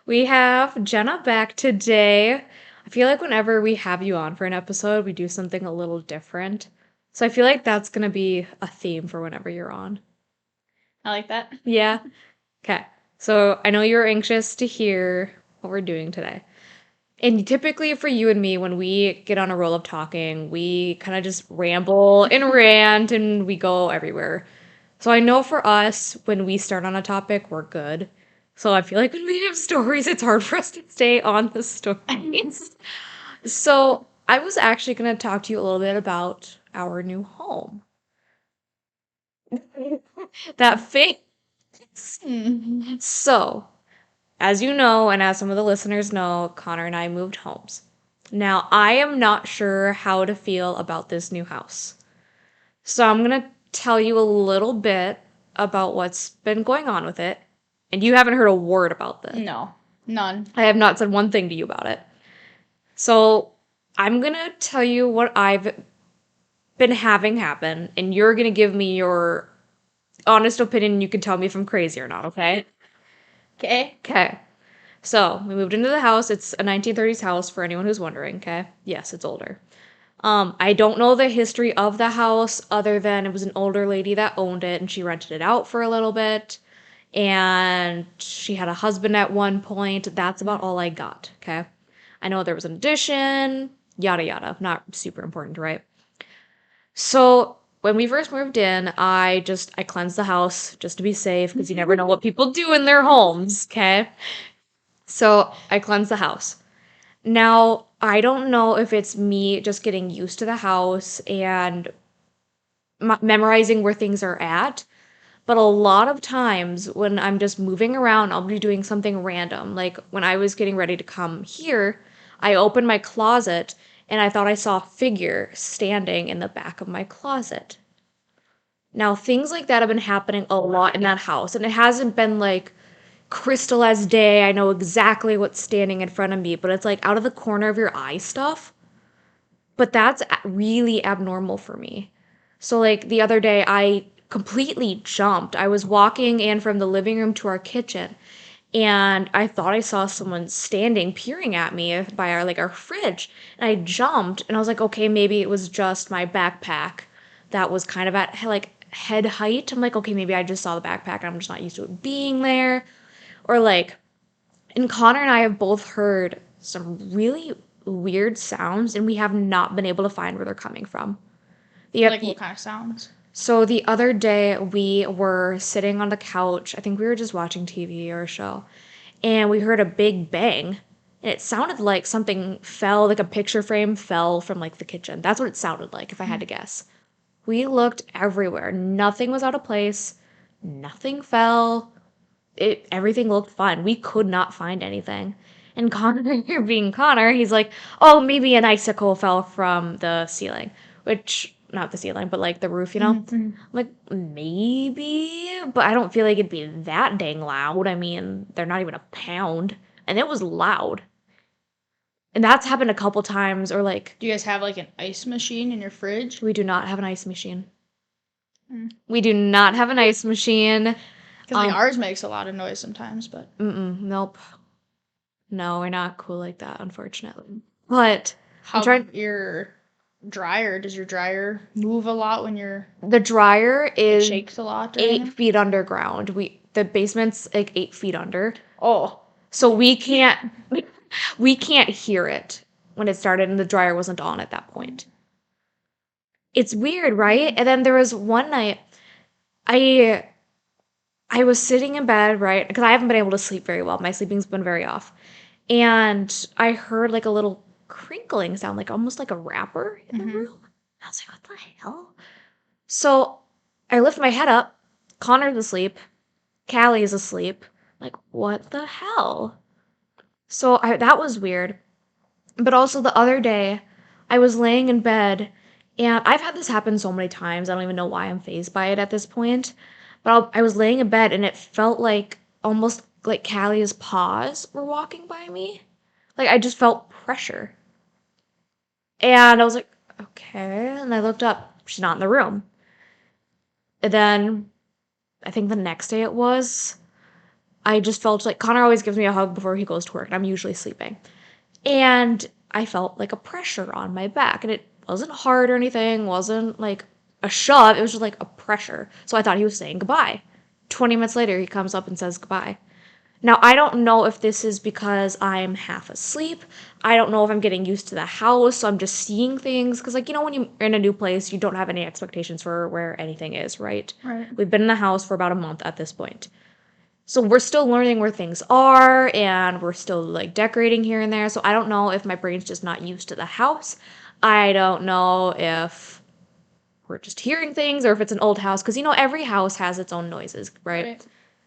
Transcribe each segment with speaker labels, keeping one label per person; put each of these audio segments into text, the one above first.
Speaker 1: We have Jenna back today. I feel like whenever we have you on for an episode, we do something a little different. So I feel like that's going to be a theme for whenever you're on.
Speaker 2: I like that.
Speaker 1: Yeah? Okay. So I know you're anxious to hear what we're doing today. And typically for you and me, when we get on a roll of talking, we kind of just ramble and rant and we go everywhere. So I know for us, when we start on a topic, we're good. So I feel like when we have stories, it's hard for us to stay on the stories. So I was actually going to talk to you a little bit about our new home. That face. So, as you know, and as some of the listeners know, Connor and I moved homes. Now, I am not sure how to feel about this new house. So I'm going to tell you a little bit about what's been going on with it. And you haven't heard a word about this.
Speaker 2: No, none.
Speaker 1: I have not said one thing to you about it. So I'm going to tell you what I've been having happen, and you're going to give me your honest opinion. You can tell me if I'm crazy or not, okay?
Speaker 2: Okay.
Speaker 1: Okay. So we moved into the house. It's a 1930s house for anyone who's wondering, okay? Yes, it's older. I don't know the history of the house other than it was an older lady that owned it and she rented it out for a little bit. And she had a husband at one point. That's about all I got, okay? I know there was an addition, yada yada. Not super important, right? So when we first moved in, I cleansed the house just to be safe because you never know what people do in their homes, okay? So I cleansed the house. Now, I don't know if it's me just getting used to the house and memorizing where things are at, but a lot of times when I'm just moving around, I'll be doing something random. Like when I was getting ready to come here, I opened my closet and I thought I saw a figure standing in the back of my closet. Now, things like that have been happening a lot in that house, and it hasn't been like crystal as day. I know exactly what's standing in front of me, but it's like out of the corner of your eye stuff. But that's really abnormal for me. So, like the other day, I completely jumped. I was walking in from the living room to our kitchen, and I thought I saw someone standing, peering at me by our fridge. And I jumped, and I was like, okay, maybe it was just my backpack that was kind of at like head height. I'm like, okay, maybe I just saw the backpack, and I'm just not used to it being there. Or like, and Connor and I have both heard some really weird sounds, and we have not been able to find where they're coming from.
Speaker 2: Like what kind of sounds?
Speaker 1: So the other day we were sitting on the couch. I think we were just watching TV or a show, and we heard a big bang. And it sounded like something fell, like a picture frame fell from like the kitchen. That's what it sounded like if I had to guess. We looked everywhere. Nothing was out of place. Nothing fell. Everything looked fine. We could not find anything. And Connor, being Connor, he's like, "Oh, maybe an icicle fell from the ceiling," which not the ceiling, but like the roof, you know. I'm like, maybe, but I don't feel like it'd be that dang loud. I mean, they're not even a pound, and it was loud. And that's happened a couple times, or like,
Speaker 2: Do you guys have like an ice machine in your fridge?
Speaker 1: we do not have an ice machine.
Speaker 2: Mm.
Speaker 1: We do not have an ice machine.
Speaker 2: Because like ours makes a lot of noise sometimes, but
Speaker 1: Nope. No, we're not cool like that, unfortunately. But I'm
Speaker 2: how
Speaker 1: trying.
Speaker 2: your dryer? Does your dryer move a lot when
Speaker 1: The dryer
Speaker 2: it
Speaker 1: is
Speaker 2: shakes a lot or
Speaker 1: 8
Speaker 2: anything?
Speaker 1: feet underground. The basement's like 8 feet under,
Speaker 2: Oh,
Speaker 1: so we can't hear it when it started, and the dryer wasn't on at that point. It's weird, right? And then there was one night I I was sitting in bed, right? Because I haven't been able to sleep very well. My sleeping's been very off. And I heard like a little crinkling sound, like almost like a wrapper in the room. I was like, what the hell? So I lift my head up. Connor's asleep. Callie's asleep. Like, what the hell? So that was weird. But also the other day, I was laying in bed, and I've had this happen so many times. I don't even know why I'm fazed by it at this point. But I was laying in bed, and it felt like almost like Callie's paws were walking by me. Like I just felt pressure. And I was like, okay. And I looked up. She's not in the room. And then I think the next day I just felt like Connor always gives me a hug before he goes to work, and I'm usually sleeping. And I felt like a pressure on my back, and it wasn't hard or anything, wasn't like a shove, it was just like a pressure. So I thought he was saying goodbye. 20 minutes later, he comes up and says goodbye. Now, I don't know if this is because I'm half asleep. I don't know if I'm getting used to the house, so I'm just seeing things. Because, like, when you're in a new place, you don't have any expectations for where anything is, right?
Speaker 2: Right.
Speaker 1: We've been in the house for about a month at this point. So we're still learning where things are, and we're still, like, decorating here and there. So I don't know if my brain's just not used to the house. I don't know if we're just hearing things or if it's an old house. Because, every house has its own noises, right?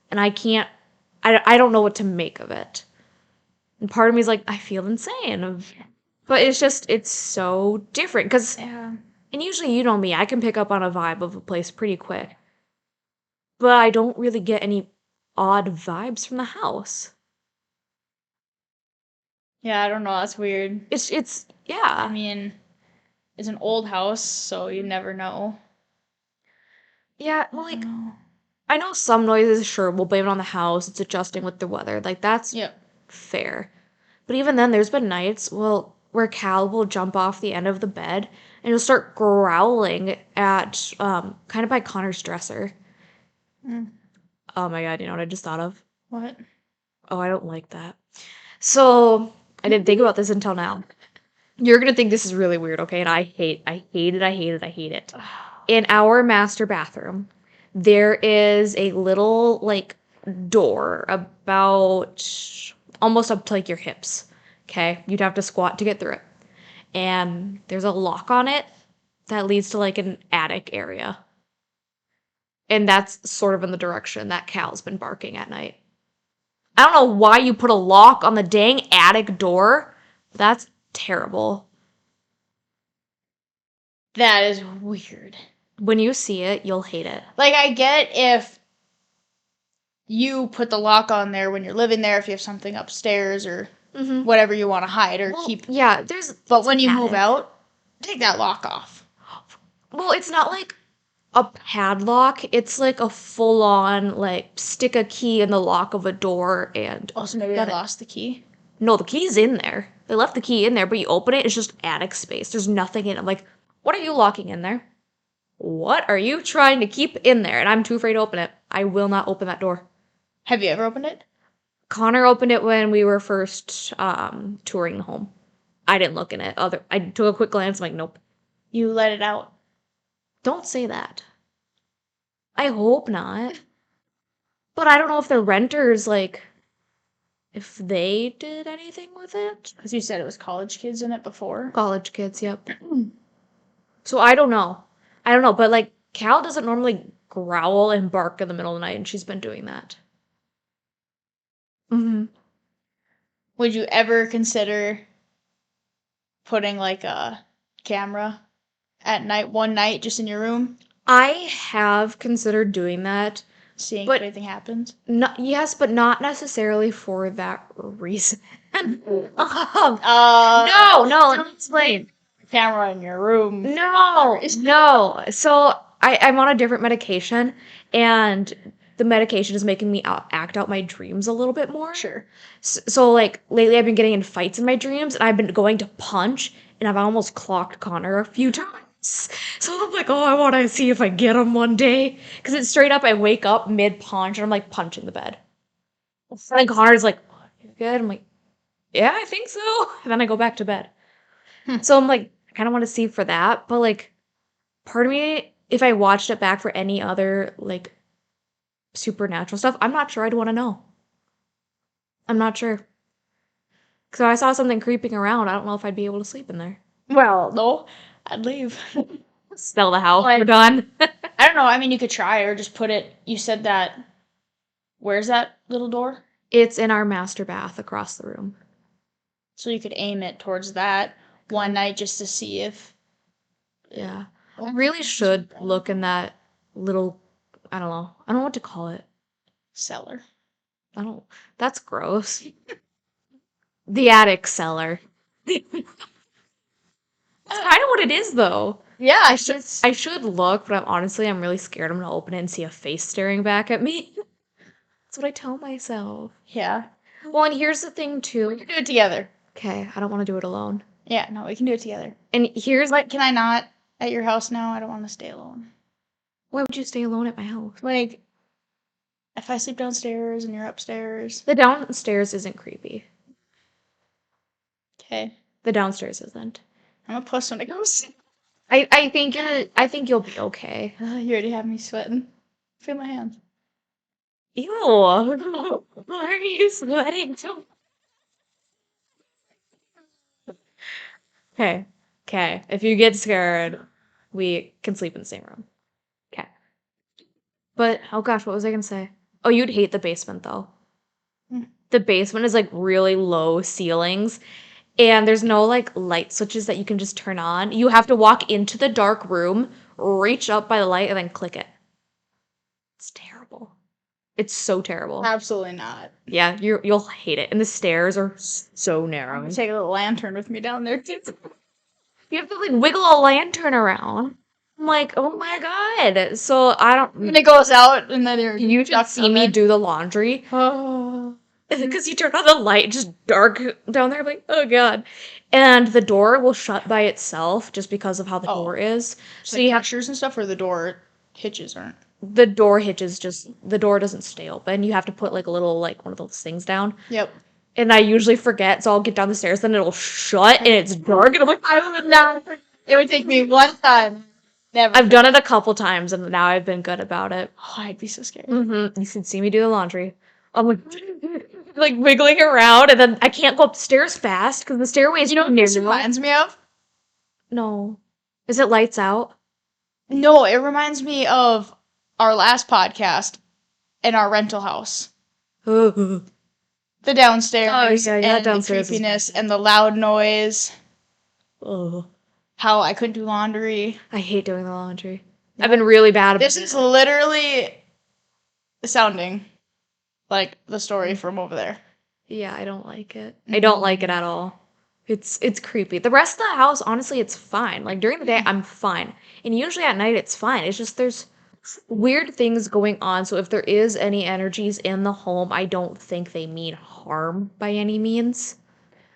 Speaker 1: And I don't know what to make of it. And part of me is like, I feel insane. But it's so different. Because,
Speaker 2: Yeah.
Speaker 1: and usually, you know me, I can pick up on a vibe of a place pretty quick. But I don't really get any odd vibes from the house.
Speaker 2: Yeah, I don't know. That's weird.
Speaker 1: It's,
Speaker 2: I
Speaker 1: yeah.
Speaker 2: mean, it's an old house, so you never know.
Speaker 1: Yeah, well,
Speaker 2: I
Speaker 1: like,
Speaker 2: don't know.
Speaker 1: I know some noises, sure, we'll blame it on the house. It's adjusting with the weather. Like, that's
Speaker 2: Yep.
Speaker 1: fair. But even then, there's been nights, well, where Cal will jump off the end of the bed and he'll start growling at, kind of by Connor's dresser.
Speaker 2: Mm.
Speaker 1: Oh my god, you know what I just thought of?
Speaker 2: What?
Speaker 1: Oh, I don't like that. So, I didn't think about this until now. You're gonna think this is really weird, okay? And I hate it, I hate it, I hate it. In our master bathroom, there is a little, like, door about almost up to, like, your hips. Okay? You'd have to squat to get through it. And there's a lock on it that leads to, like, an attic area. And that's sort of in the direction that Cal's been barking at night. I don't know why you put a lock on the dang attic door. That's terrible.
Speaker 2: That is weird.
Speaker 1: When you see it, you'll hate it.
Speaker 2: Like, I get if you put the lock on there when you're living there, if you have something upstairs or
Speaker 1: Mm-hmm.
Speaker 2: whatever you want to hide or
Speaker 1: Well,
Speaker 2: keep.
Speaker 1: yeah, there's.
Speaker 2: But when you move
Speaker 1: attic.
Speaker 2: out, take that lock off.
Speaker 1: Well, it's not like a padlock. It's like a full on, like, stick a key in the lock of a door and.
Speaker 2: Oh, so maybe I lost the key.
Speaker 1: No, the key's in there. They left the key in there, but you open it, it's just attic space. There's nothing in it. I'm like, what are you locking in there? What are you trying to keep in there? And I'm too afraid to open it. I will not open that door.
Speaker 2: Have you ever opened it?
Speaker 1: Connor opened it when we were first touring the home. I didn't look in it. I took a quick glance. I'm like, nope.
Speaker 2: You let it out.
Speaker 1: Don't say that. I hope not. But I don't know if the renters, like, if they did anything with it.
Speaker 2: Because you said it was college kids in it before.
Speaker 1: College kids, yep. So I don't know. I don't know, but, like, Cal doesn't normally growl and bark in the middle of the night, and she's been doing that. Mm-hmm.
Speaker 2: Would you ever consider putting like a camera at night, one night, just in your room,
Speaker 1: I have considered doing that.
Speaker 2: seeing
Speaker 1: But-
Speaker 2: if anything happens?
Speaker 1: Yes, but not necessarily for that reason. No, let me explain.
Speaker 2: Camera in your room.
Speaker 1: No. So I'm on a different medication, and the medication is making me act out my dreams a little bit more.
Speaker 2: Sure.
Speaker 1: So, like, lately I've been getting in fights in my dreams, and I've been going to punch, and I've almost clocked Connor a few times. So I'm like, oh, I want to see if I get him one day. Because it's straight up, I wake up mid-punch, and I'm, like, punching the bed. And then Connor's like, oh, you good? I'm like, yeah, I think so. And then I go back to bed. So I'm like, I kind of want to see for that. But, like, part of me, if I watched it back for any other, like, supernatural stuff, I'm not sure I'd want to know. I'm not sure. So I saw something creeping around. I don't know if I'd be able to sleep in there.
Speaker 2: Well, no, I'd leave.
Speaker 1: Sell the house.
Speaker 2: Like-
Speaker 1: We're done.
Speaker 2: I don't know. I mean, you could try or just put it. You said that. Where's that little door?
Speaker 1: It's in our master bath across the room.
Speaker 2: So you could aim it towards that one night just to see if.
Speaker 1: Yeah. I really should look in that little, I don't know. I don't know what to call it.
Speaker 2: Cellar.
Speaker 1: That's gross. The attic cellar. That's kind of what it is, though.
Speaker 2: Yeah,
Speaker 1: I should look, but I'm really scared I'm gonna open it and see a face staring back at me. That's what I tell myself.
Speaker 2: Yeah.
Speaker 1: Well, and here's the thing
Speaker 2: We
Speaker 1: too.
Speaker 2: can do it together.
Speaker 1: Okay, I don't want to do it alone.
Speaker 2: Yeah, no, we can do it together.
Speaker 1: And here's
Speaker 2: Like, can I not at your house now? I don't want to stay alone.
Speaker 1: why would you stay alone at my house?
Speaker 2: Like, if I sleep downstairs and you're upstairs.
Speaker 1: The downstairs isn't creepy.
Speaker 2: Okay.
Speaker 1: The downstairs isn't.
Speaker 2: I'm a puss when it comes.
Speaker 1: I think you'll be okay.
Speaker 2: You already have me sweating. Feel my hands.
Speaker 1: Ew. Why are you sweating so? Okay. Okay. If you get scared, we can sleep in the same room. Okay. But oh gosh, what was I gonna say? Oh, you'd hate the basement though.
Speaker 2: Mm.
Speaker 1: The basement is like really low ceilings, and there's no like light switches that you can just turn on. You have to walk into the dark room, reach up by the light, and then click it. It's terrible. It's so terrible.
Speaker 2: Absolutely not.
Speaker 1: Yeah, you'll hate it. And the stairs are so
Speaker 2: I'm
Speaker 1: narrow.
Speaker 2: gonna take a little lantern with me down there too.
Speaker 1: You have to like wiggle a lantern around. I'm like, oh my god. So I don't.
Speaker 2: And it goes out, and then
Speaker 1: You should see me do the laundry
Speaker 2: Oh.
Speaker 1: because you turn on the light, just dark down there. I'm like, oh god. And the door will shut by itself just because of how the door is. So
Speaker 2: Like
Speaker 1: you have
Speaker 2: pressures and stuff, or the door hitches aren't.
Speaker 1: the door hitches. Just the door doesn't stay open. You have to put like a little like one of those things down.
Speaker 2: Yep.
Speaker 1: And I usually forget, so I'll get down the stairs, then it'll shut, and it's dark, and I'm like, I would not.
Speaker 2: It would take me one time. Never.
Speaker 1: I've done it a couple times, and now I've been good about it.
Speaker 2: Oh, I'd be so scared.
Speaker 1: You should see me do the laundry. I'm like wiggling around, and then I can't go upstairs fast because the stairway is
Speaker 2: You know what this reminds me of?
Speaker 1: No. Is it lights out?
Speaker 2: No, it reminds me of our last podcast in our rental house.
Speaker 1: Oh,
Speaker 2: The downstairs
Speaker 1: yeah,
Speaker 2: and
Speaker 1: downstairs
Speaker 2: the
Speaker 1: is
Speaker 2: creepiness and the loud noise.
Speaker 1: oh.
Speaker 2: How I couldn't do laundry.
Speaker 1: I hate doing the laundry. I've been really bad about
Speaker 2: This is literally sounding like the story from over there.
Speaker 1: Yeah, I don't like it. I don't like it at all. It's creepy. The rest of the house, honestly, it's fine. Like during the day, I'm fine. And usually at night it's fine. It's just there's weird things going on. So if there is any energies in the home, I don't think they mean harm by any means.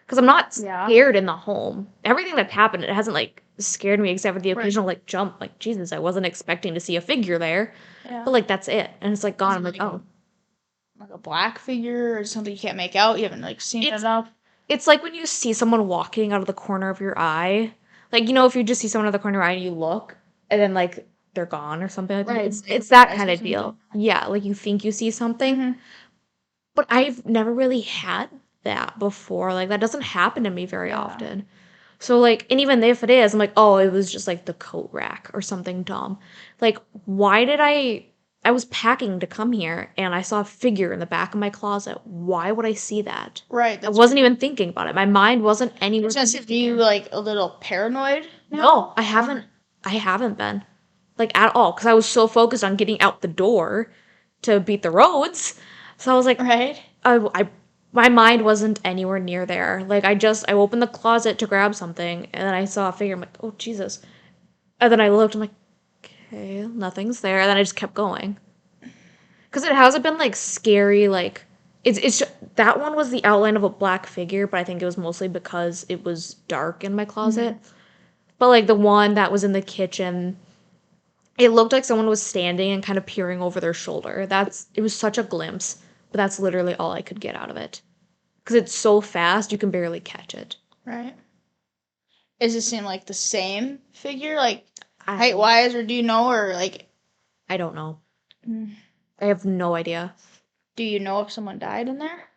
Speaker 1: Because I'm not
Speaker 2: Yeah.
Speaker 1: scared in the home. Everything that's happened, it hasn't like scared me except for the
Speaker 2: Right.
Speaker 1: occasional like jump. Like, Jesus, I wasn't expecting to see a figure there.
Speaker 2: Yeah.
Speaker 1: But like that's it. And it's like gone. I'm like,
Speaker 2: Like
Speaker 1: oh.
Speaker 2: Like a black figure or something you can't make out. You haven't like seen it enough.
Speaker 1: It's like when you see someone walking out of the corner of your eye. Like, you know, if you just see someone out of the corner of your eye and you look, and then, like, they're gone or something like that.
Speaker 2: Right.
Speaker 1: It's that
Speaker 2: I
Speaker 1: kind
Speaker 2: see
Speaker 1: of deal.
Speaker 2: something.
Speaker 1: Yeah, like you think you see something.
Speaker 2: Mhm.
Speaker 1: But I've never really had that before. Like, that doesn't happen to me very
Speaker 2: Yeah.
Speaker 1: often. So, like, and even if it is, I'm like, oh, it was just, like, the coat rack or something dumb. Like, why did I was packing to come here, and I saw a figure in the back of my closet. Why would I see that?
Speaker 2: Right.
Speaker 1: I wasn't even thinking about it. My mind wasn't anywhere.
Speaker 2: Just if you like a little paranoid.
Speaker 1: No, I haven't. I haven't been, like, at all, because I was so focused on getting out the door to beat the roads. So I was like,
Speaker 2: Right.
Speaker 1: my mind wasn't anywhere near there. Like, I opened the closet to grab something, and then I saw a figure. I'm like, oh Jesus! And then I looked. I'm like, okay, nothing's there. And then I just kept going. Because it hasn't been like scary. Like it's just, that one was the outline of a black figure, but I think it was mostly because it was dark in my closet. But like the one that was in the kitchen, it looked like someone was standing and kind of peering over their shoulder. It was such a glimpse, but that's literally all I could get out of it. Because it's so fast, you can barely catch it.
Speaker 2: Right. Does it seem like the same figure, like
Speaker 1: I,
Speaker 2: height wise, or do you know, or like,
Speaker 1: I don't know.
Speaker 2: mm,
Speaker 1: I have no idea.
Speaker 2: do you know if someone died in there?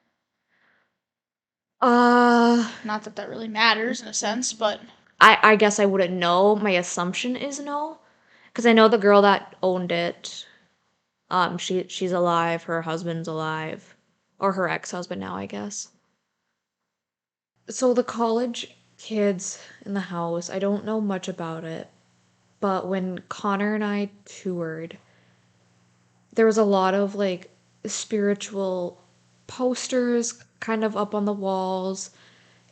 Speaker 2: Not that that really matters in a sense, but
Speaker 1: I guess I wouldn't know. My assumption is no. Because I know the girl that owned it, she's alive, her husband's alive. Or her ex-husband now, I guess. So the college kids in the house, I don't know much about it. But when Connor and I toured, there was a lot of like spiritual posters kind of up on the walls,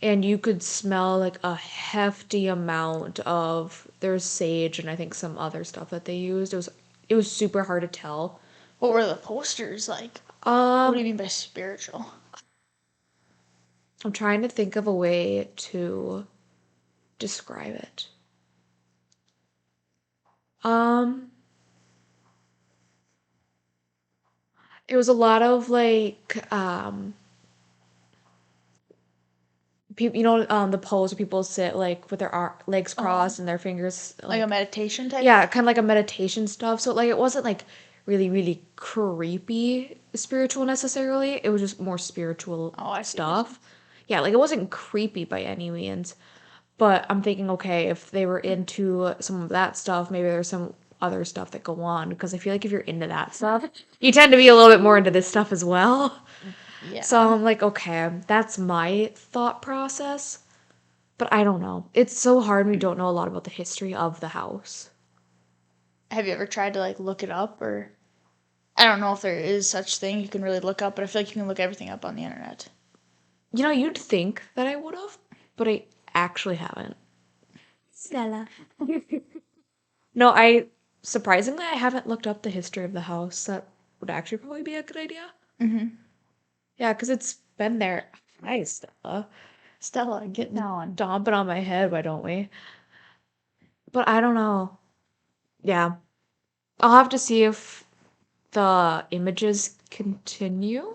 Speaker 1: and you could smell like a hefty amount of there's sage and I think some other stuff that they used. It was super hard to tell.
Speaker 2: what were the posters like? What do
Speaker 1: Um,
Speaker 2: you mean by spiritual?
Speaker 1: I'm trying to think of a way to describe it. Um, it was a lot of like people, the pose where people sit like with their legs
Speaker 2: Oh,
Speaker 1: crossed and their fingers
Speaker 2: like a
Speaker 1: like,
Speaker 2: meditation type
Speaker 1: yeah,
Speaker 2: thing?
Speaker 1: kind of like a meditation stuff. So like it wasn't like really really creepy spiritual necessarily. It was just more spiritual
Speaker 2: Oh, I see what you're saying.
Speaker 1: stuff. Yeah, like it wasn't creepy by any means. But I'm thinking, okay, if they were into some of that stuff, maybe there's some other stuff that go on because I feel like if you're into that stuff, you tend to be a little bit more into this stuff as well. So
Speaker 2: Yeah.
Speaker 1: I'm like, okay, that's my thought process. But I don't know. It's so hard when we don't know a lot about the history of the house.
Speaker 2: Have you ever tried to like look it up or I don't know if there is such thing you can really look up, but I feel like you can look everything up on the internet.
Speaker 1: You'd think that I would have, but I actually haven't. Stella. No, surprisingly I haven't looked up the history of the house. That would actually probably be a good idea.
Speaker 2: Mm-hmm.
Speaker 1: Yeah, because it's been there. Hi, Stella.
Speaker 2: Stella, get down.
Speaker 1: Stomp it on my head, why don't we? But I don't know. Yeah. I'll have to see if the images continue.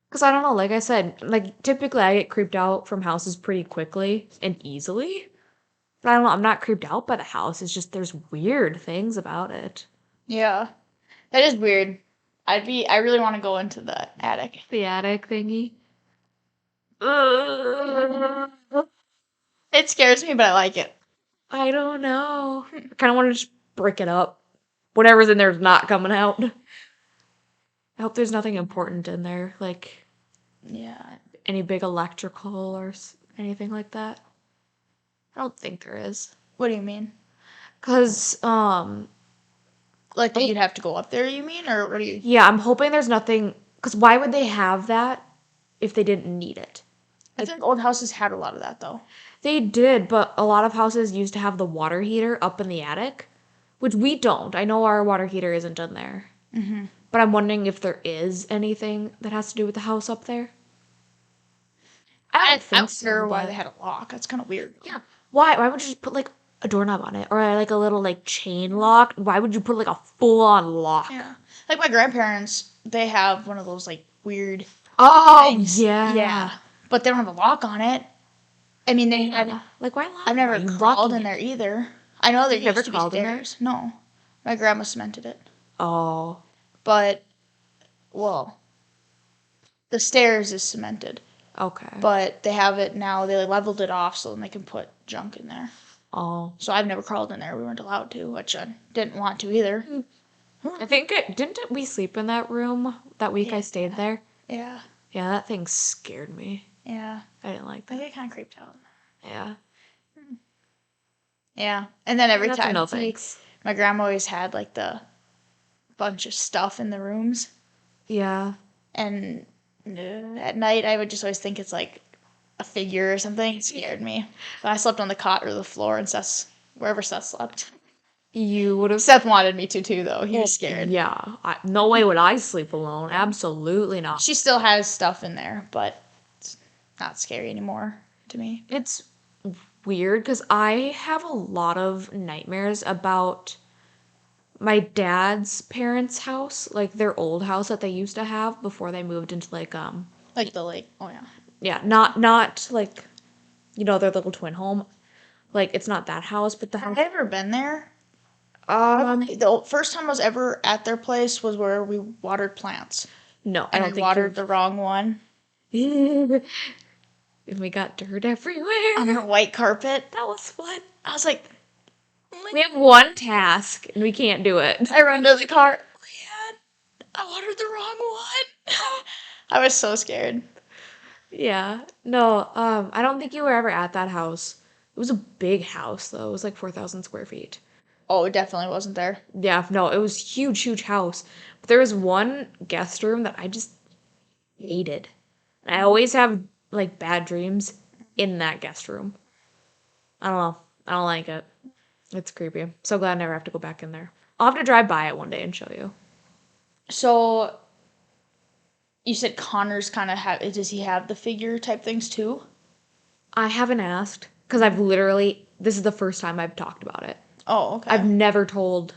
Speaker 1: Because I don't know, like I said, like typically I get creeped out from houses pretty quickly and easily. But I don't know, I'm not creeped out by the house. It's just there's weird things about it.
Speaker 2: Yeah. That is weird. I really want to go into the attic.
Speaker 1: The attic thingy. Ugh.
Speaker 2: It scares me, but I like it.
Speaker 1: I don't know. I kind of want to just break it up. Whatever's in there is not coming out. I hope there's nothing important in there, like
Speaker 2: Yeah.
Speaker 1: any big electrical or anything like that. I don't think there is.
Speaker 2: What do you mean?
Speaker 1: Cause
Speaker 2: Like you'd have to go up there, you mean? Or what do you
Speaker 1: yeah, I'm hoping there's nothing. Cause why would they have that if they didn't need it?
Speaker 2: I think old houses had a lot of that though.
Speaker 1: They did, but a lot of houses used to have the water heater up in the attic, which we don't. I know our water heater isn't in there,
Speaker 2: Mm-hmm.
Speaker 1: but I'm wondering if there is anything that has to do with the house up there. I don't
Speaker 2: I
Speaker 1: think
Speaker 2: wonder
Speaker 1: so,
Speaker 2: why they
Speaker 1: but
Speaker 2: had a lock. That's kind of weird.
Speaker 1: yeah. Why? Why would you just put like a doorknob on it or like a little like chain lock? Why would you put like a full on lock?
Speaker 2: Yeah. Like my grandparents, they have one of those like weird
Speaker 1: Oh
Speaker 2: things.
Speaker 1: yeah.
Speaker 2: Yeah. But they don't have a lock on it. I mean, they had.
Speaker 1: Like why lock?
Speaker 2: I've
Speaker 1: Why are
Speaker 2: never
Speaker 1: you
Speaker 2: crawled
Speaker 1: locking
Speaker 2: in
Speaker 1: it?
Speaker 2: there either. I know there
Speaker 1: You've never
Speaker 2: used to be
Speaker 1: crawled in there?
Speaker 2: stairs. No. My grandma cemented it.
Speaker 1: Oh.
Speaker 2: But, well, the stairs is cemented.
Speaker 1: Okay.
Speaker 2: But they have it now. They leveled it off so then they can put junk in there.
Speaker 1: Oh.
Speaker 2: So I've never crawled in there. We weren't allowed to, which I didn't want to either.
Speaker 1: I think didn't we sleep in that room that week I stayed there?
Speaker 2: Yeah.
Speaker 1: Yeah, that thing scared me.
Speaker 2: Yeah.
Speaker 1: I didn't like
Speaker 2: I
Speaker 1: that.
Speaker 2: get kind of creeped out.
Speaker 1: Yeah.
Speaker 2: Yeah. And then every
Speaker 1: Nothing,
Speaker 2: time
Speaker 1: no thanks.
Speaker 2: my grandma always had like the bunch of stuff in the rooms.
Speaker 1: Yeah.
Speaker 2: And at night, I would just always think it's like a figure or something. It scared me. But I slept on the cot or the floor, and wherever Seth slept.
Speaker 1: You would have.
Speaker 2: Seth wanted me to too, though. He was scared.
Speaker 1: Yeah. No way would I sleep alone. Absolutely not.
Speaker 2: She still has stuff in there, but it's not scary anymore to me.
Speaker 1: It's weird because I have a lot of nightmares about my dad's parents' house, like their old house that they used to have before they moved into like
Speaker 2: Like the lake. Oh yeah.
Speaker 1: yeah, not like their little twin home. Like it's not that house, but the
Speaker 2: Have
Speaker 1: house.
Speaker 2: I ever been there?
Speaker 1: Um,
Speaker 2: The first time I was ever at their place was where we watered plants,
Speaker 1: no, I
Speaker 2: and
Speaker 1: don't
Speaker 2: we
Speaker 1: think
Speaker 2: watered the wrong one
Speaker 1: you. And we got dirt everywhere.
Speaker 2: on a white carpet.
Speaker 1: That was fun.
Speaker 2: I was like,
Speaker 1: We have one task and we can't do it.
Speaker 2: I run to the car. Man, I watered the wrong one. I was so scared.
Speaker 1: Yeah. No, I don't think you were ever at that house. It was a big house though. It was like 4,000 square feet.
Speaker 2: Oh, it definitely wasn't there.
Speaker 1: Yeah, no, it was huge, huge house. But there was one guest room that I just hated. And I always have like bad dreams in that guest room. I don't know. I don't like it. It's creepy. I'm so glad I never have to go back in there. I'll have to drive by it one day and show you.
Speaker 2: So, You said Connor's kind of have. Does he have the figure type things too?
Speaker 1: I haven't asked because I've literally, this is the first time I've talked about it.
Speaker 2: Oh,
Speaker 1: I've
Speaker 2: okay.
Speaker 1: never told,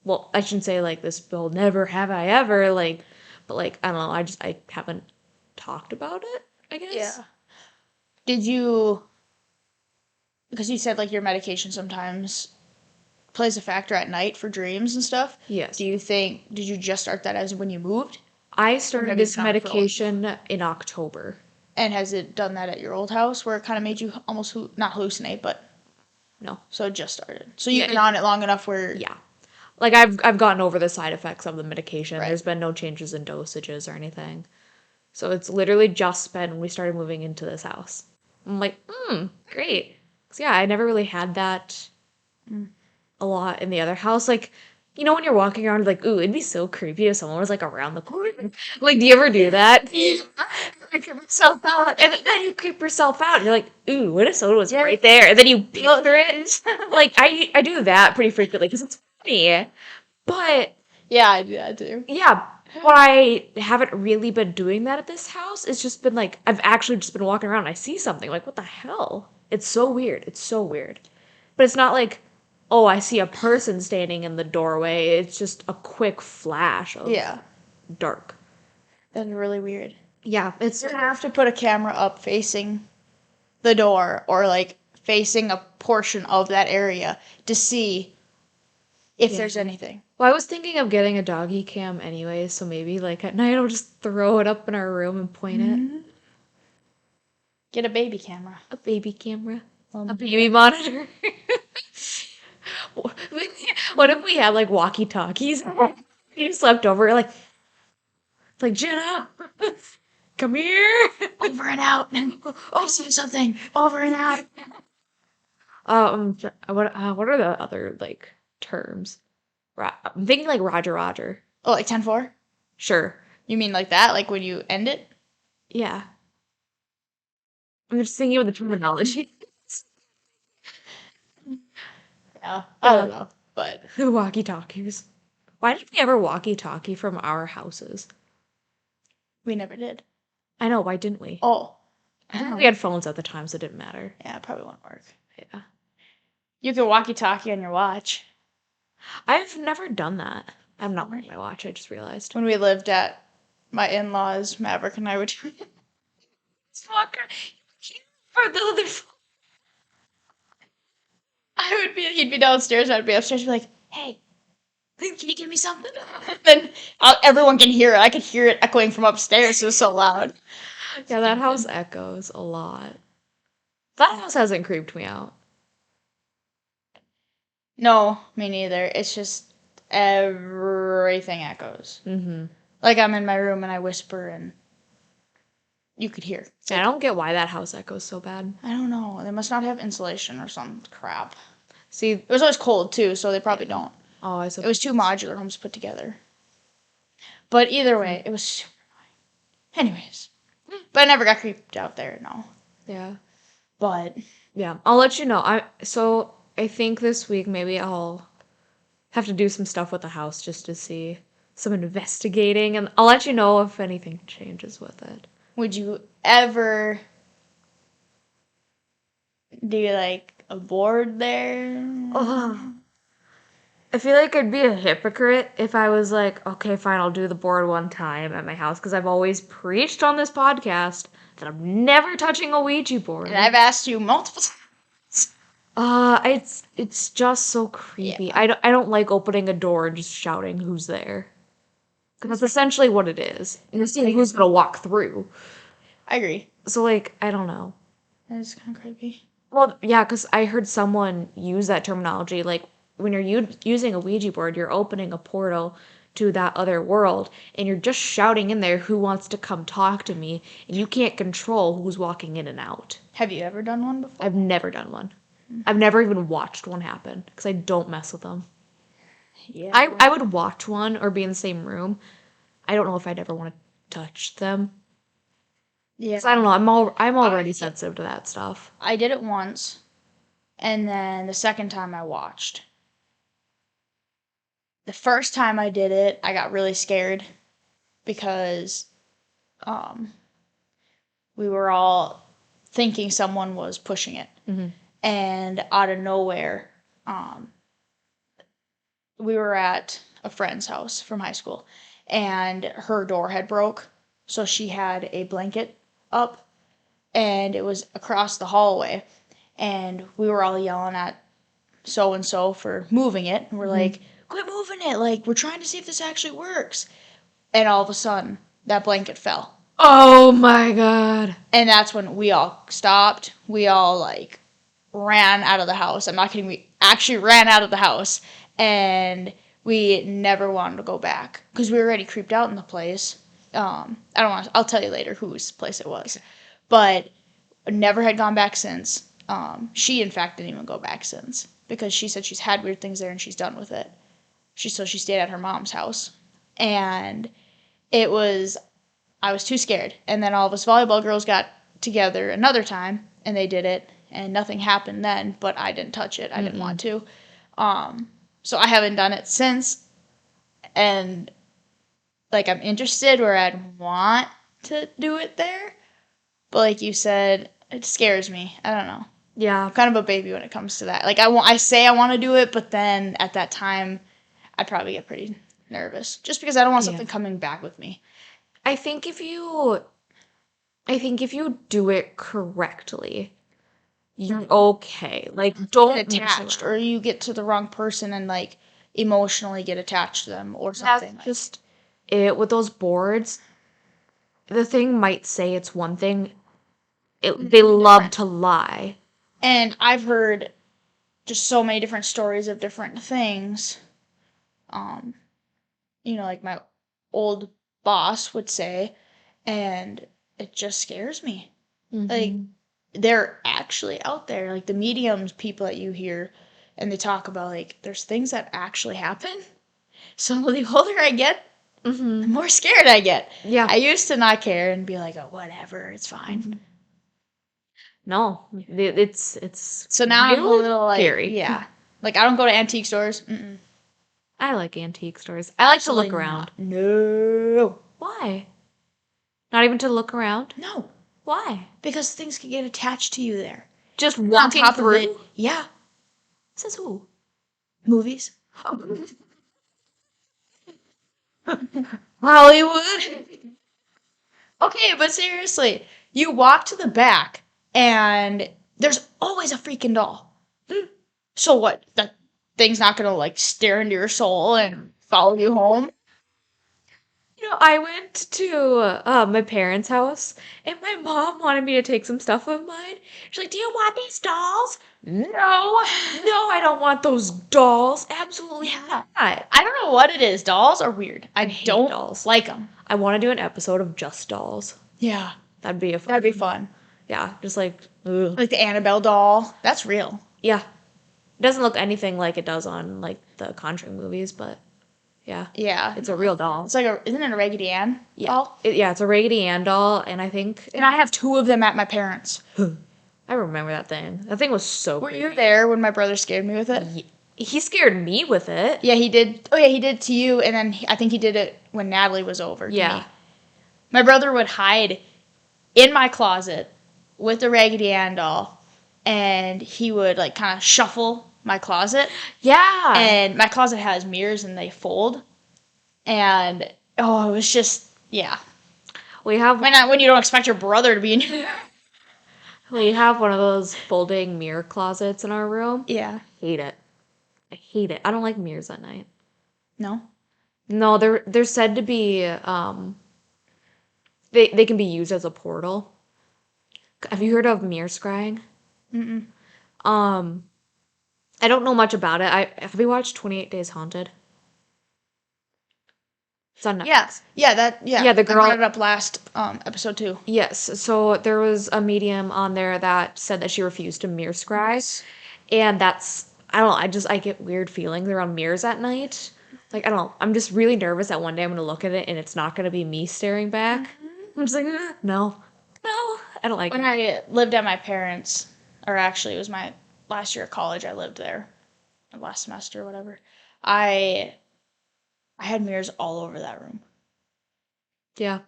Speaker 1: well, I shouldn't say like this, will never have I ever, like, but like, I don't know, I haven't talked about it, I guess.
Speaker 2: Yeah. Did you? Because you said like your medication sometimes plays a factor at night for dreams and stuff.
Speaker 1: Yes.
Speaker 2: Do you think? Did you just start that as when you moved,
Speaker 1: I
Speaker 2: or
Speaker 1: started
Speaker 2: have you
Speaker 1: this
Speaker 2: been on it for a while?
Speaker 1: medication in October.
Speaker 2: And has it done that at your old house where it kind of made you almost not hallucinate, but
Speaker 1: No.
Speaker 2: so it just started. So
Speaker 1: Yeah,
Speaker 2: you've been on it long enough where
Speaker 1: yeah. Like I've gotten over the side effects of the medication.
Speaker 2: right.
Speaker 1: There's been no changes in dosages or anything. So it's literally just been when we started moving into this house. I'm like, great. 'Cause yeah, I never really had that
Speaker 2: Mm.
Speaker 1: a lot in the other house. Like, you know, when you're walking around, like, ooh, it'd be so creepy if someone was like around the corner. Like, do you ever do that? I creep myself out, and then you creep yourself out. And you're like, ooh, what if someone was
Speaker 2: Yeah.
Speaker 1: right there? And then you picture it. Like, I do that pretty frequently because it's funny. But
Speaker 2: Yeah, I do that too.
Speaker 1: yeah, but I haven't really been doing that at this house. It's just been like I've actually just been walking around and I see something like what the hell? It's so weird. It's so weird. But it's not like oh, I see a person standing in the doorway. It's just a quick flash of
Speaker 2: Yeah,
Speaker 1: dark.
Speaker 2: that's really weird.
Speaker 1: Yeah, it's
Speaker 2: You have to put a camera up facing the door or like facing a portion of that area to see if
Speaker 1: yeah.
Speaker 2: there's anything.
Speaker 1: Well, I was thinking of getting a doggy cam anyway, so maybe like at night I'll just throw it up in our room and point it.
Speaker 2: Get a baby camera.
Speaker 1: A baby camera. A
Speaker 2: Um,
Speaker 1: baby monitor. What if we had like walkie talkies? You slept over like Jenna, come here.
Speaker 2: over and out. Oh, see something. Over and out.
Speaker 1: What are the other like terms? I'm thinking like Roger Roger.
Speaker 2: Oh, like 10-4?
Speaker 1: Sure.
Speaker 2: You mean like that? Like when you end it?
Speaker 1: Yeah. I'm just thinking of the terminology.
Speaker 2: Yeah. I don't know. But
Speaker 1: The walkie talkies. Why did we ever walkie talkie from our houses?
Speaker 2: we never did.
Speaker 1: I know. Why didn't we?
Speaker 2: Oh.
Speaker 1: I think we had phones at the time, so it didn't matter.
Speaker 2: Yeah, it probably won't work.
Speaker 1: Yeah.
Speaker 2: You can walkie talkie on your watch.
Speaker 1: I've never done that. I'm not wearing my watch. I just realized.
Speaker 2: When we lived at my in laws, Maverick and I would do it.
Speaker 1: Walker, for the other phone.
Speaker 2: He'd be downstairs, I'd be upstairs, be like, hey, can you give me something? Then everyone can hear it. I could hear it echoing from upstairs. It was so loud.
Speaker 1: Yeah, that house echoes a lot. That house hasn't creeped me out.
Speaker 2: No, me neither. It's just everything echoes.
Speaker 1: Mm-hmm.
Speaker 2: Like I'm in my room and I whisper and you could hear.
Speaker 1: I don't get why that house echoes so bad.
Speaker 2: I don't know. They must not have insulation or some crap.
Speaker 1: See,
Speaker 2: It was always cold too, so they probably don't.
Speaker 1: oh, I
Speaker 2: It
Speaker 1: suppose.
Speaker 2: was two modular homes put together. But either way, it was super annoying. Anyways. But I never got creeped out there, no.
Speaker 1: Yeah.
Speaker 2: But
Speaker 1: Yeah. I'll let you know. I think this week maybe I'll have to do some stuff with the house just to see some investigating and I'll let you know if anything changes with it.
Speaker 2: would you ever do like a board there?
Speaker 1: Ugh. I feel like I'd be a hypocrite if I was like, okay, fine, I'll do the board one time at my house because I've always preached on this podcast that I'm never touching a Ouija board.
Speaker 2: And I've asked you multiple times.
Speaker 1: It's just so creepy.
Speaker 2: Yeah.
Speaker 1: I don't like opening a door and just shouting who's there. Because that's essentially what it is. And you're seeing who's gonna walk through.
Speaker 2: I agree.
Speaker 1: So like, I don't know.
Speaker 2: That is kind of creepy.
Speaker 1: Well, yeah, because I heard someone use that terminology. Like, when you're using a Ouija board, you're opening a portal to that other world, and you're just shouting in there, who wants to come talk to me? And you can't control who's walking in and out.
Speaker 2: Have you ever done one before?
Speaker 1: I've never done one. I've never even watched one happen, because I don't mess with them.
Speaker 2: Yeah.
Speaker 1: I would watch one or be in the same room. I don't know if I'd ever want to touch them.
Speaker 2: Yeah.
Speaker 1: 'Cause I don't know, I'm already sensitive to that stuff.
Speaker 2: I did it once, and then the second time I watched. The first time I did it, I got really scared because we were all thinking someone was pushing it.
Speaker 1: Mm-hmm.
Speaker 2: And out of nowhere, we were at a friend's house from high school, and her door had broke, so she had a blanket up, and it was across the hallway, and we were all yelling at so and so for moving it, and we're like, quit moving it, like, we're trying to see if this actually works. And all of a sudden, that blanket fell.
Speaker 1: Oh my god.
Speaker 2: And that's when we all stopped. We all, like, ran out of the house. I'm not kidding. We actually ran out of the house. And we never wanted to go back because we were already creeped out in the place. I don't want to, I'll tell you later whose place it was. But never had gone back since. She, in fact, didn't even go back since because she said she's had weird things there and she's done with it. So she stayed at her mom's house. And I was too scared. And then all of us volleyball girls got together another time and they did it. And nothing happened then, but I didn't touch it. I didn't want to. So I haven't done it since. And, like, I'm interested where I'd want to do it there. But like you said, it scares me. I don't know.
Speaker 1: Yeah.
Speaker 2: I'm kind of a baby when it comes to that. Like, I say I want to do it, but then at that time, I'd probably get pretty nervous. Just because I don't want something coming back with me.
Speaker 1: I think if you do it correctly, you're okay. Like, don't
Speaker 2: Get attached, or you get to the wrong person and, like, emotionally get attached to them or something.
Speaker 1: That's just it with those boards. The thing might say it's one thing. They love to lie.
Speaker 2: And I've heard just so many different stories of different things. Like my old boss would say, and it just scares me. Like, they're actually out there, like the mediums people that you hear, and they talk about, like, there's things that actually happen. So the older I get, the more scared I get.
Speaker 1: Yeah.
Speaker 2: I used to not care and be like, oh, whatever, it's fine.
Speaker 1: No, it's
Speaker 2: So now I'm a
Speaker 1: really
Speaker 2: little, like,
Speaker 1: scary.
Speaker 2: yeah. Like, I don't go to antique stores. Mm-mm.
Speaker 1: I like antique stores. I like to look around.
Speaker 2: No.
Speaker 1: Why? Not even to look around?
Speaker 2: No.
Speaker 1: Why?
Speaker 2: Because things can get attached to you there.
Speaker 1: Just
Speaker 2: On
Speaker 1: walking
Speaker 2: top
Speaker 1: through?
Speaker 2: of it, yeah.
Speaker 1: Says who?
Speaker 2: Movies.
Speaker 1: Hollywood.
Speaker 2: Okay, but seriously, you walk to the back and there's always a freaking doll. So what? That thing's not gonna, like, stare into your soul and follow you home?
Speaker 1: I went to my parents' house, and my mom wanted me to take some stuff of mine. She's like, "Do you want these dolls?" No, no, I don't want those dolls. Absolutely not.
Speaker 2: I don't know what it is. Dolls are weird. I
Speaker 1: hate
Speaker 2: don't
Speaker 1: dolls.
Speaker 2: like them.
Speaker 1: I want to do an episode of just dolls.
Speaker 2: Yeah,
Speaker 1: That'd be
Speaker 2: that'd be fun.
Speaker 1: Yeah, just like, ugh.
Speaker 2: Like the Annabelle doll. That's real.
Speaker 1: Yeah. It doesn't look anything like it does on, like, the Conjuring movies, but yeah.
Speaker 2: Yeah.
Speaker 1: It's a real doll.
Speaker 2: It's like isn't it a Raggedy Ann doll?
Speaker 1: It's a Raggedy Ann doll, and I think...
Speaker 2: And I have 2 of them at my parents'.
Speaker 1: I remember that thing. That thing was so
Speaker 2: Were
Speaker 1: creepy.
Speaker 2: you there when my brother scared me with it?
Speaker 1: He scared me with it.
Speaker 2: Yeah, he did. Oh, yeah, he did to you, and then I think he did it when Natalie was over.
Speaker 1: Yeah.
Speaker 2: Me. My brother would hide in my closet with the Raggedy Ann doll, and he would, like, kind of shuffle my closet.
Speaker 1: Yeah.
Speaker 2: And my closet has mirrors, and they fold. And, it was just, yeah.
Speaker 1: We have
Speaker 2: When you don't expect your brother to be in your...
Speaker 1: we have one of those folding mirror closets in our room.
Speaker 2: Yeah.
Speaker 1: Hate it. I hate it. I don't like mirrors at night.
Speaker 2: No?
Speaker 1: No, they're said to be they can be used as a portal. Have you heard of mirror scrying?
Speaker 2: Mm-mm.
Speaker 1: I don't know much about it. Have you watched 28 Days Haunted? It's on Netflix.
Speaker 2: Yeah.
Speaker 1: Yeah, the girl-
Speaker 2: I brought it up last episode too.
Speaker 1: Yes. So there was a medium on there that said that she refused to mirror scry. And that's, I don't know, I get weird feelings around mirrors at night. Like, I don't know, I'm just really nervous that one day I'm going to look at it and it's not going to be me staring back. I'm just like, no, I don't like
Speaker 2: When
Speaker 1: it.
Speaker 2: I lived at my parents', or actually it was my last year of college, I lived there, last semester or whatever, I had mirrors all over that room.
Speaker 1: Yeah.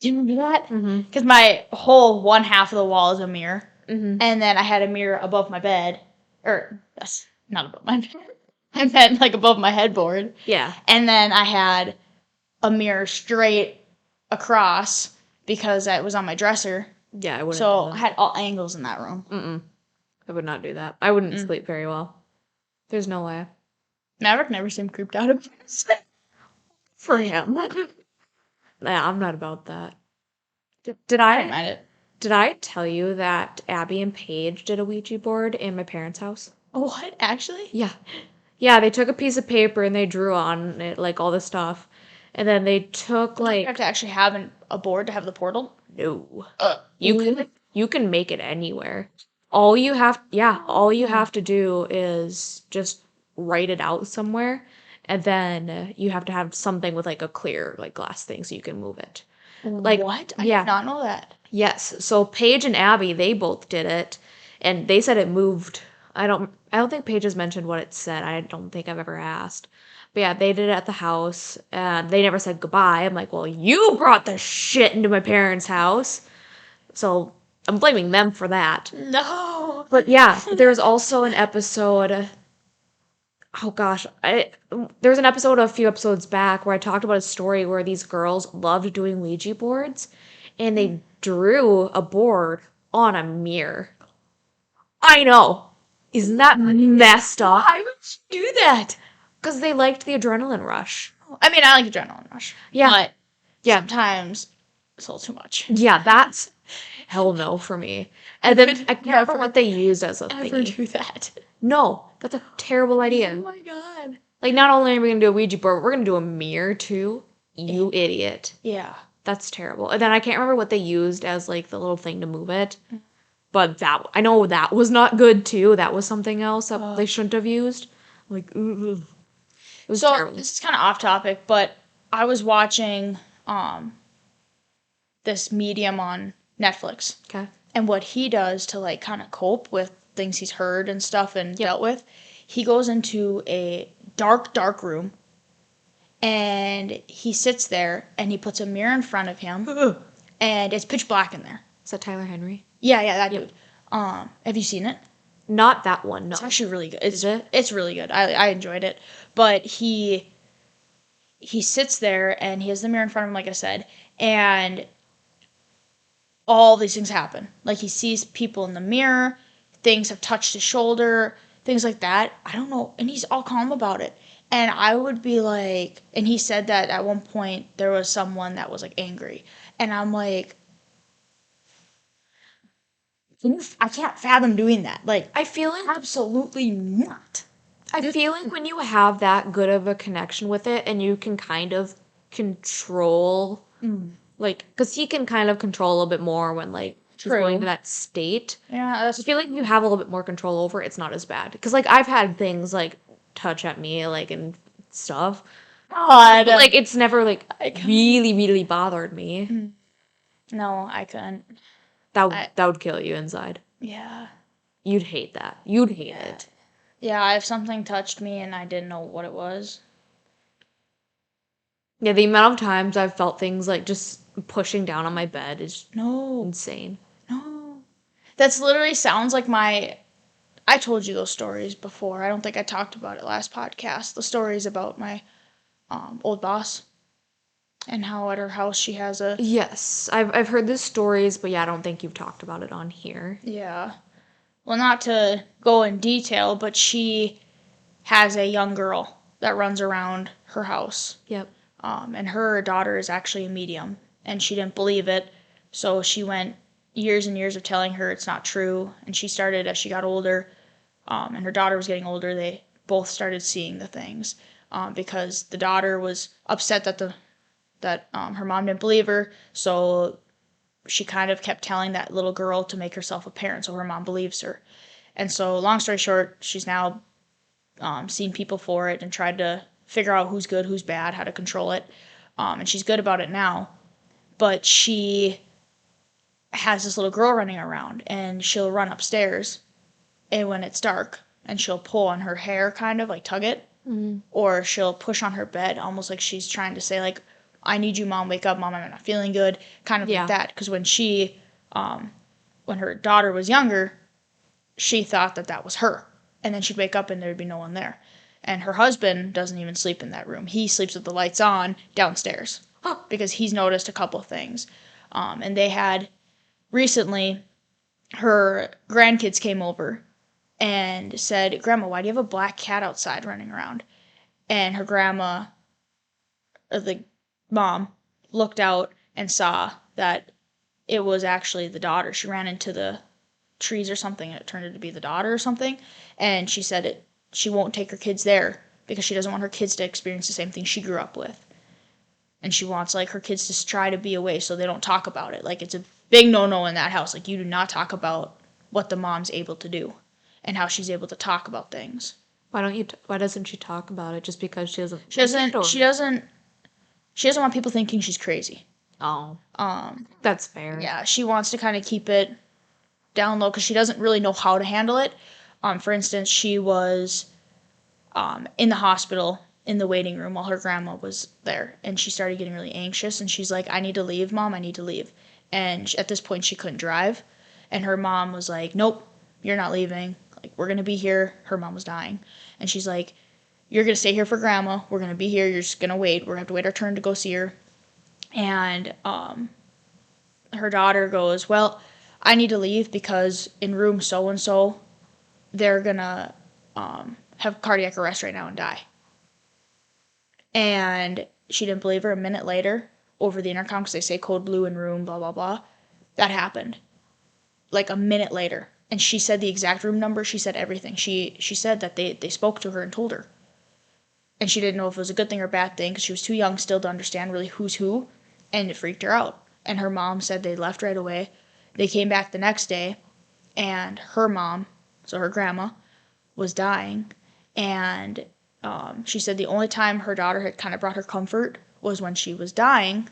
Speaker 2: Do you remember that?
Speaker 1: Mm-hmm.
Speaker 2: Because my whole one half of the wall is a mirror.
Speaker 1: Mm-hmm.
Speaker 2: And then I had a mirror above my bed. Or, that's not above my bed. I meant like above my headboard.
Speaker 1: Yeah.
Speaker 2: And then I had a mirror straight across because it was on my dresser.
Speaker 1: Yeah, I wouldn't
Speaker 2: So
Speaker 1: do
Speaker 2: I
Speaker 1: that.
Speaker 2: had all angles in that room.
Speaker 1: Mm-mm. I would not do that. I wouldn't sleep very well. There's no way.
Speaker 2: Maverick never seemed creeped out of this.
Speaker 1: For him. Nah, I'm not about that. Did
Speaker 2: I didn't
Speaker 1: I
Speaker 2: mind it.
Speaker 1: did I tell you that Abby and Paige did a Ouija board in my parents' house?
Speaker 2: What? Actually?
Speaker 1: Yeah. Yeah, they took a piece of paper and they drew on it like all this stuff. And then they took
Speaker 2: You
Speaker 1: like
Speaker 2: have to actually have a board to have the portal?
Speaker 1: no.
Speaker 2: Uh,
Speaker 1: You can make it anywhere. All you have to do is just write it out somewhere, and then you have to have something with like a clear like glass thing so you can move it. Like
Speaker 2: what? I
Speaker 1: yeah.
Speaker 2: did not know that.
Speaker 1: Yes. So Paige and Abby, they both did it, and they said it moved. I don't think Paige has mentioned what it said. I don't think I've ever asked. But yeah, they did it at the house, and they never said goodbye. I'm like, well, you brought the shit into my parents' house. So I'm blaming them for that.
Speaker 2: No.
Speaker 1: But yeah, there's also an episode. Oh gosh, there was an episode a few episodes back where I talked about a story where these girls loved doing Ouija boards, and they drew a board on a mirror. I know, isn't that messed up?
Speaker 2: Why would you do that?
Speaker 1: Because they liked the adrenaline rush.
Speaker 2: I mean, I like adrenaline rush.
Speaker 1: Yeah.
Speaker 2: But
Speaker 1: Yeah.
Speaker 2: sometimes it's a little too much.
Speaker 1: Yeah, that's hell no for me. And then I can't remember what they used as a
Speaker 2: Ever
Speaker 1: thingy.
Speaker 2: do that?
Speaker 1: No, that's a terrible idea.
Speaker 2: Oh my god.
Speaker 1: Like, not only are we gonna do a Ouija board, we're gonna do a mirror too. You idiot.
Speaker 2: Yeah.
Speaker 1: That's terrible. And then I can't remember what they used as like the little thing to move it. But I know that was not good too. That was something else that they shouldn't have used. Like, ooh. It was
Speaker 2: So
Speaker 1: terrible.
Speaker 2: this is kind of off topic, but I was watching this medium on Netflix,
Speaker 1: Okay.
Speaker 2: and what he does to like kind of cope with things he's heard and stuff and dealt with, he goes into a dark room, and he sits there and he puts a mirror in front of him, and it's pitch black in there.
Speaker 1: Is that Tyler Henry?
Speaker 2: Yeah, that dude. Have you seen it?
Speaker 1: Not that one, no.
Speaker 2: It's actually really good.
Speaker 1: Is it?
Speaker 2: It's really good. I enjoyed it. But he sits there and he has the mirror in front of him, like I said, and all these things happen. Like he sees people in the mirror, things have touched his shoulder, things like that. I don't know. And he's all calm about it. And I would be like, and he said that at one point there was someone that was like angry. And I'm like, I can't fathom doing that. Like,
Speaker 1: I feel like
Speaker 2: absolutely not.
Speaker 1: I feel like when you have that good of a connection with it and you can kind of control, like, because he can kind of control a little bit more when, like, he's
Speaker 2: True.
Speaker 1: going to that state.
Speaker 2: Yeah,
Speaker 1: I
Speaker 2: that's
Speaker 1: feel like if you have a little bit more control over it, it's not as bad. Because, like, I've had things, like, touch at me, like, and stuff.
Speaker 2: God.
Speaker 1: But, like, it's never, like, really, really bothered me.
Speaker 2: No, I couldn't.
Speaker 1: That would kill you inside.
Speaker 2: Yeah.
Speaker 1: You'd hate that. You'd hate it.
Speaker 2: Yeah, if something touched me and I didn't know what it was.
Speaker 1: Yeah, the amount of times I've felt things, like, just pushing down on my bed is
Speaker 2: No.
Speaker 1: insane.
Speaker 2: No. That's literally sounds like I told you those stories before. I don't think I talked about it last podcast. The stories about my old boss and how at her house she has a...
Speaker 1: Yes, I've heard the stories, but yeah, I don't think you've talked about it on here.
Speaker 2: Yeah. Well, not to go in detail, but she has a young girl that runs around her house.
Speaker 1: Yep.
Speaker 2: And her daughter is actually a medium, and she didn't believe it, so she went years and years of telling her it's not true, and she started as she got older, and her daughter was getting older, they both started seeing the things, because the daughter was upset that her mom didn't believe her, so she kind of kept telling that little girl to make herself a parent so her mom believes her. And so, long story short, she's now seen people for it and tried to figure out who's good, who's bad, how to control it. And she's good about it now. But she has this little girl running around, and she'll run upstairs and when it's dark, and she'll pull on her hair, kind of like tug it, or she'll push on her bed, almost like she's trying to say, like, I need you, Mom, wake up, Mom, I'm not feeling good, kind of
Speaker 1: Yeah.
Speaker 2: like that. Because when her daughter was younger, she thought that was her. And then she'd wake up and there'd be no one there. And her husband doesn't even sleep in that room. He sleeps with the lights on downstairs because he's noticed a couple things. And they had recently, her grandkids came over and said, Grandma, why do you have a black cat outside running around? And her grandma, or the mom, looked out and saw that it was actually the daughter. She ran into the trees or something, and it turned out to be the daughter or something. And she said she won't take her kids there because she doesn't want her kids to experience the same thing she grew up with. And she wants, like, her kids to try to be away so they don't talk about it. Like, it's a big no-no in that house. Like, you do not talk about what the mom's able to do and how she's able to talk about things.
Speaker 1: Why doesn't she talk about it? Just because she doesn't.
Speaker 2: She doesn't want people thinking she's crazy.
Speaker 1: Oh. That's fair.
Speaker 2: Yeah, she wants to kind of keep it down low because she doesn't really know how to handle it. For instance, she was in the hospital in the waiting room while her grandma was there, and she started getting really anxious, and she's like, I need to leave, Mom, I need to leave. And at this point, she couldn't drive, and her mom was like, nope, you're not leaving. Like, we're going to be here. Her mom was dying. And she's like, you're going to stay here for Grandma. We're going to be here. You're just going to wait. We're going to have to wait our turn to go see her. And her daughter goes, well, I need to leave because in room so-and-so, they're going to have cardiac arrest right now and die. And she didn't believe her. A minute later, over the intercom, because they say code blue in room, blah, blah, blah, that happened. Like a minute later. And she said the exact room number. She said everything. She said that they spoke to her and told her. And she didn't know if it was a good thing or a bad thing because she was too young still to understand really who's who. And it freaked her out. And her mom said they left right away. They came back the next day. And her mom, so her grandma, was dying. And she said the only time her daughter had kind of brought her comfort was when she was dying.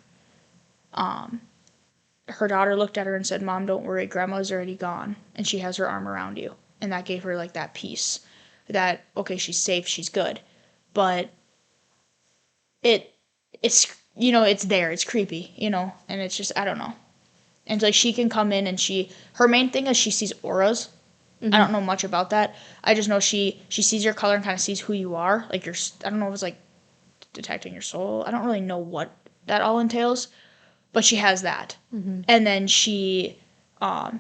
Speaker 2: Her daughter looked at her and said, Mom, don't worry, Grandma's already gone, and she has her arm around you. And that gave her, like, that peace. That, okay, she's safe, she's good. But it's, you know, it's there, it's creepy, you know, and it's just, I don't know. And, like, she can come in and her main thing is she sees auras. Mm-hmm. I don't know much about that. I just know she sees your color and kind of sees who you are. Like, I don't know if it's, like, detecting your soul. I don't really know what that all entails. But she has that. Mm-hmm. And then she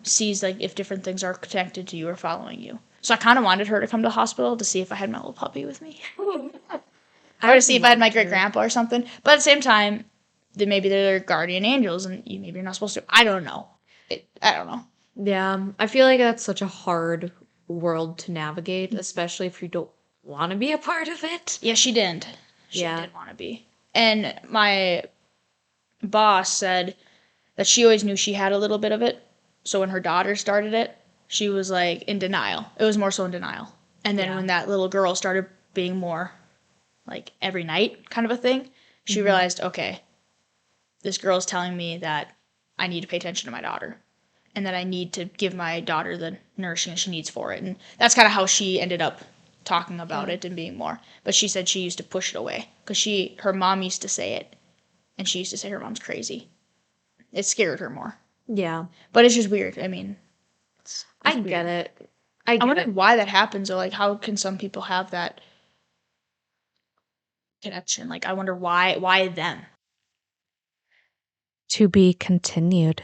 Speaker 2: sees, like, if different things are connected to you or following you. So I kind of wanted her to come to the hospital to see if I had my little puppy with me. Or to see if I had my great-grandpa or something. But at the same time, then maybe they're guardian angels and maybe you're not supposed to. I don't know. I don't know.
Speaker 1: Yeah, I feel like that's such a hard world to navigate, especially if you don't want to be a part of it.
Speaker 2: Yeah, she didn't. She did want to be. And my boss said that she always knew she had a little bit of it. So when her daughter started it, she was, like, in denial. It was more so in denial. And then when that little girl started being more, like, every night kind of a thing, she realized, okay, this girl's telling me that I need to pay attention to my daughter. And that I need to give my daughter the nourishing she needs for it. And that's kind of how she ended up talking about it and being more. But she said she used to push it away. Because her mom used to say it. And she used to say her mom's crazy. It scared her more.
Speaker 1: Yeah.
Speaker 2: But it's just weird. I mean,
Speaker 1: I get it.
Speaker 2: I wonder why that happens, or, like, how can some people have that connection? Like, I wonder why them?
Speaker 1: To be continued.